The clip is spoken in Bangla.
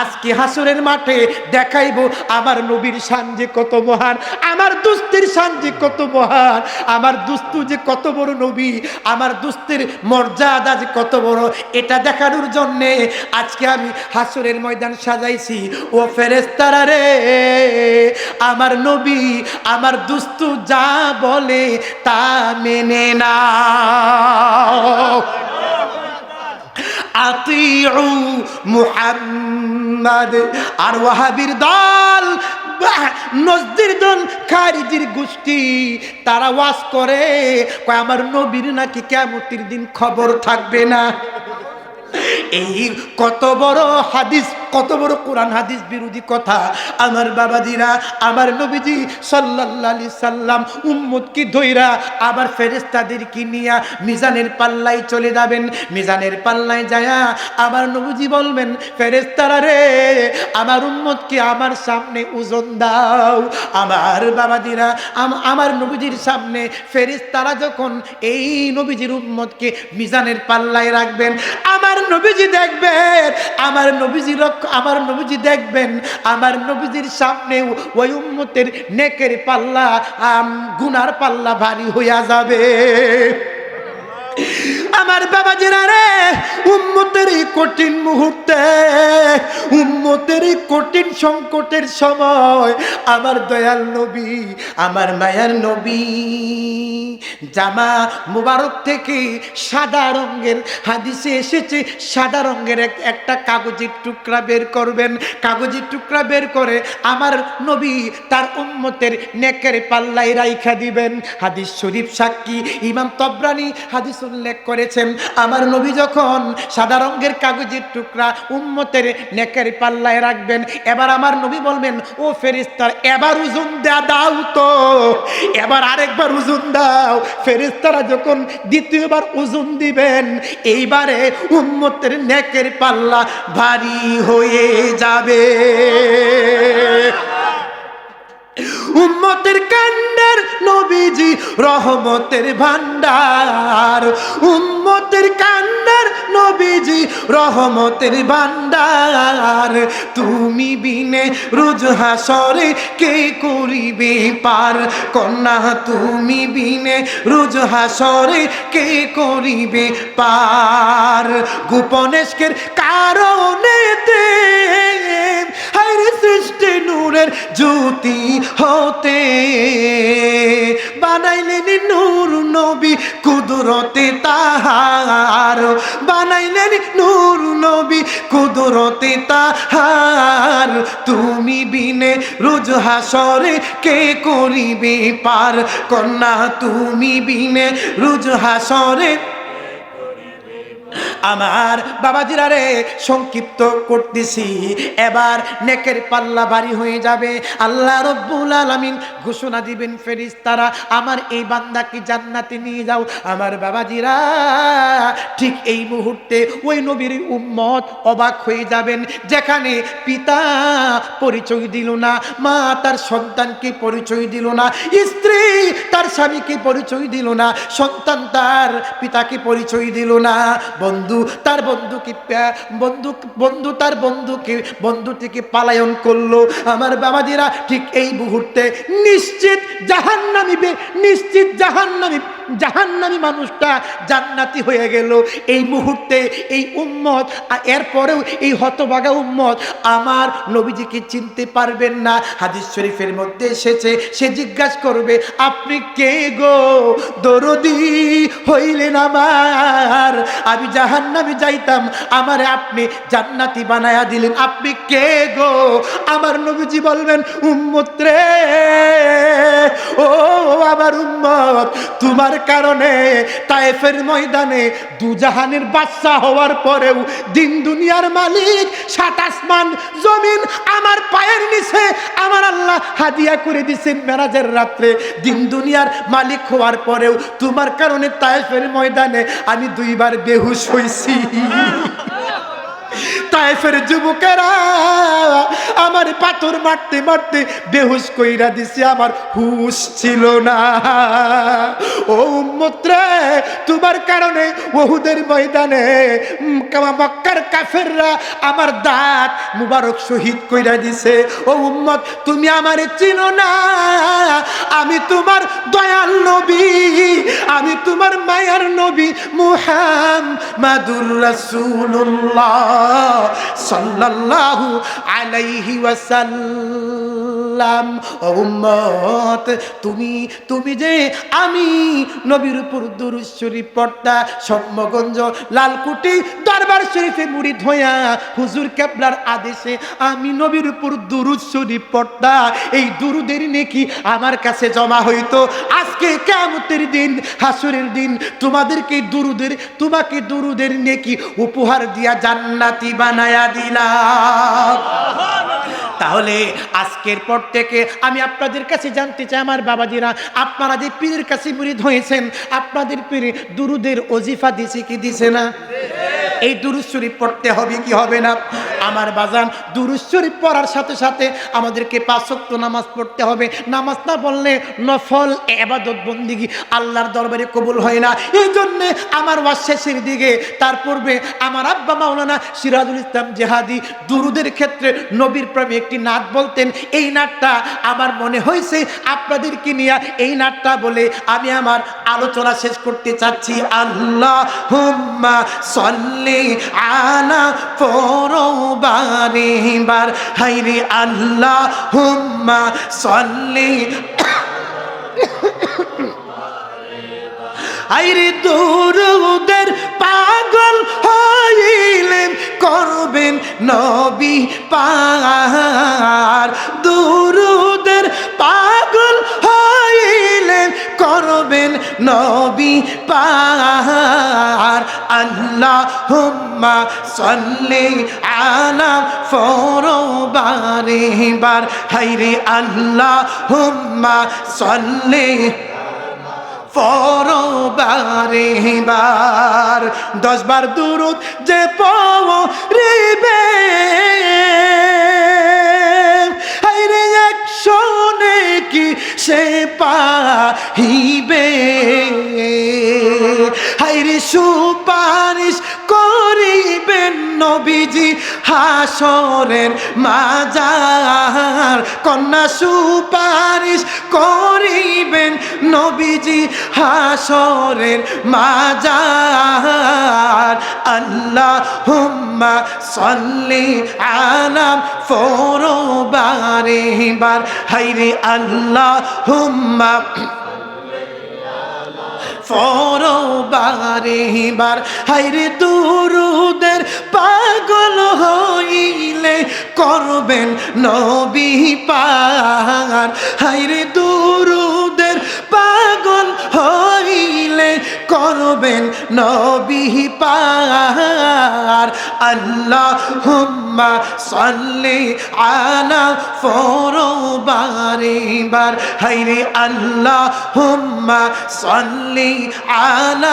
আজকে হাসরের মাঠে দেখাইবো আমার নবীর শান যে কত মহান, আমার দুস্তির শান যে কত মহান, আমার দুস্তু যে কত বড় নবী, আমার দুস্তির মর্যাদা যে কত বড়, এটা দেখানোর জন্যে আজকে আমি হাসরের ময়দান সাজাইছি। ও ফেরেশতারা রে, আমার নবী আমার দুস্তু যা বলে তা মেনে নাও। আতিউ মুহাম্মদ। আর ওয়াহাবির দল, নজদির দল, খারিজির গোষ্ঠী, তারা ওয়াজ করে কয় আমার নবীর নাকি কিয়ামতের দিন খবর থাকবে না। এই কত বড় হাদিস, কত বড় কোরআন হাদিস বিরোধী কথা। আমার বাবাজিরা, আমার নবীজি সাল্লাল্লাহু আলাইহি সাল্লাম উম্মতকে ধইরা আবার ফেরেশতাদেরকে নিয়া মিজানের পাল্লায় চলে যাবেন। মিজানের পাল্লায় যায়া আমার নবীজি বলবেন, ফেরেশতারা রে, আমার উম্মতকে আমার সামনে ওজন দাও। আমার বাবাজিরা, আমার নবীজির সামনে ফেরেশতারা যখন এই নবীজির উম্মতকে মিজানের পাল্লায় রাখবেন, আমার নবীজি দেখবেন, আমার নবীজি দেখবেন, আমার নবীজির সামনে ওই উম্মতের নেকের পাল্লা, গুনার পাল্লা ভারী হইয়া যাবে। আমার বাবাজিরা রে, উম্মতের এই কঠিন মুহূর্তে, উম্মতের এই কঠিন সংকটের সময় আমার দয়াল নবী, আমার মায়ার নবী জামা মুবারক থেকে সাদা রঙের, হাদিসে এসেছে সাদা রঙের একটা কাগজের টুকরা বের করবেন। কাগজের টুকরা বের করে আমার নবী তার উম্মতের নেকের পাল্লায় রাইখা দিবেন। হাদিস শরীফ সাক্ষী, ইমাম তবরানী হাদিস উল্লেখ করেছেন। আমার নবী যখন সাদা রঙের কাগজের টুকরা উম্মতের নেকের পাল্লায় রাখবেন, এবার আমার নবী বলবেন, ও ফেরেশতা এবার ওজন দাও তো, এবার আরেকবার ওজন দাও। ফেরেশতারা যখন দ্বিতীয়বার ওজন দিবেন, এইবারে উম্মতের নেকের পাল্লা ভারী হয়ে যাবে। উম্মতের কান্ডার নবীজি রহমতের ভান্ডার, উম্মতের কান্ডার নবীজি রহমতের ভান্ডার। তুমি বিনে রোজ হাসরে কে করিবে পার, কন্যা তুমি বিনে রোজ হাসরে কে করিবে পার। গোপনেশকের কারণেতে হায়রে সৃষ্টি নূরের জ্যোতি হতে বানাইলেন নূর নবী কুদরতে তাহার, বানাইলেন নূর নবী কুদরতে তাহার। তুমি বিনে রোজ হাসরে কে করিবে পার, কন্যা তুমি বিনে রোজ হাসরে। আমার বাবাজিরা রে, সংক্ষিপ্ত করতেছি, এবার নেকের পাল্লা ভারী হয়ে যাবে। আল্লাহ রব্বুল আলামিন ঘোষণা দিবেন, ফেরেশতারা আমার এই বান্দাকে জান্নাতে নিয়ে যাও। আমার বাবাজিরা, ঠিক এই মুহূর্তে ওই নবীর উম্মত অবাক হয়ে যাবেন, যেখানে পিতা পরিচয় দিল না, মা তার সন্তানকে পরিচয় দিল না, স্ত্রী তার স্বামীকে পরিচয় দিল না, সন্তান তার পিতাকে পরিচয় দিল না, বন্ধু তার বন্ধুকে, বন্ধু তার বন্ধু থেকে পালায়ন করলো। আমার বাবাজিরা, ঠিক এই মুহূর্তে নিশ্চিত জাহান্নামী মানুষটা জান্নাতি হয়ে গেল। এই মুহূর্তে এই উম্মত, এরপরেও এই হতভাগা উম্মত আমার নবীজিকে চিনতে পারবেন না। হাদিস শরীফের মধ্যে এসেছে, সে জিজ্ঞাসা করবে, আপনি কে গো দরদি হইলেন আমার, আমি জাহান্নামে যাইতাম, আমারে আপনি জান্নাতি বানায়া দিলেন, আপনি কে গো? আমার নবীজি বলবেন, উম্মত রে, ও আমার উম্মত, তোমার কারণে তায়েফের ময়দানে দুজাহানের বাদশা হওয়ার পরেও দিন দুনিয়ার মালিক, সাত আসমান জমিন আমার পায়ের নিচে আমার আল্লাহ হাদিয়া করে দিয়েছেন মেরাজের রাত্রে। দিন দুনিয়ার মালিক হওয়ার পরেও তোমার কারণে তায়েফের ময়দানে আমি দুইবার বেহুশ হইছি। তায়েফের যুবকেরা আমার পাথর মারতে মারতে বেহুশ কইরা দিছে, আমার হুশ ছিল না। ও উম্মত রে, তোমার কারণে ওহুদের ময়দানে মক্কার কাফেররা আমার দাঁত মুবারক শহীদ কইরা দিছে। ও উম্মত, তুমি আমারে চিনো না, আমি তোমার দয়াল নবী, আমি তোমার মায়ার নবী মুহাম্মাদুর রাসূলুল্লাহ সাল্লাল্লাহু আলাইহি ওয়াসাল্লাম। ও উম্মত, তুমি যে আমি নবীর উপর দুরূদ শরীফ পড়তা, সম্মগঞ্জ লালকুটি দরবার শরীফে মুড়ি ধোয়া হুজুর কেবলার আদেশে আমি নবীর উপর দুরূদ শরীফ পড়তা, এই দুরূদের নেকি আমার কাছে জমা হইতো। আজকে কিয়ামতের দিন, হাসরের দিন তোমাকে দুরূদের নেকি উপহার দিয়া জান্নাতি বানায়া দিলাম। তাহলে আজকের পর থেকে আমি আপনাদের কাছে জানতে চাই, আমার বাবাজিরা, আপনারা যে পীরের কাছে মুরিদ হয়েছেন, আপনাদের পীরে দুরূদের ওজিফা দিছে কি দিছে না? এই দুরূদ শরীফ পড়তে হবে কি হবে না? আমার বাজান, দুরূদ শরীফ পড়ার সাথে সাথে আমাদেরকে 5 ওয়াক্ত নামাজ পড়তে হবে। নামাজ না পড়লে নফল ইবাদত বন্দেগী আল্লাহর দরবারে কবুল হয় না। এই জন্যে আমার ওয়াজ শেষের দিকে, তার পূর্বে আমার আব্বা মাওলানা সিরাজুল ইসলাম জিহাদি দুরূদের ক্ষেত্রে নবীর প্রেমে একটি নাত বলতেন। এই নাতটা আমার মনে হয়েছে আপনাদেরকে নিয়ে এই নাতটা বলে আমি আমার আলোচনা শেষ করতে চাচ্ছি। আল্লাহুম্মা সাল্লি আলা ফরবারিবার হাইরে আল্লাহুম্মা সাল্লি আইরে দুরূদের পাগল হইলেন করবেন নবী পার, দুরূদের পাগল হইলেন করবেন নবী পার। আল্লাহুম্মা সাল্লি আলা ফরবারিবার হাইরে আল্লাহুম্মা সাল্লি ফরবারিবার। 10 বার দুরূদ যে পড়িবে হায়রে 100 নেকি সে পাইবে, হায়রে সুপারিশ করিবেন নবীজি হাসরের মাজার, কন্যা সুপারিশ করিবেন নবীজি হাসরের মাজার। আল্লাহুম্মা সাল্লি আলা ফরবারিবার হায়রে আল্লাহুম্মা ফরবারিবার হায়রে দুরূদের পাগল হইলে করবেন নবী পার, হায়রে দুরূদের পাগল হইলে করবেন নবী পার। আল্লাহুম্মা সাল্লি আলা ফরবারিবার হায়রে আল্লাহুম্মা সাল্লি আলা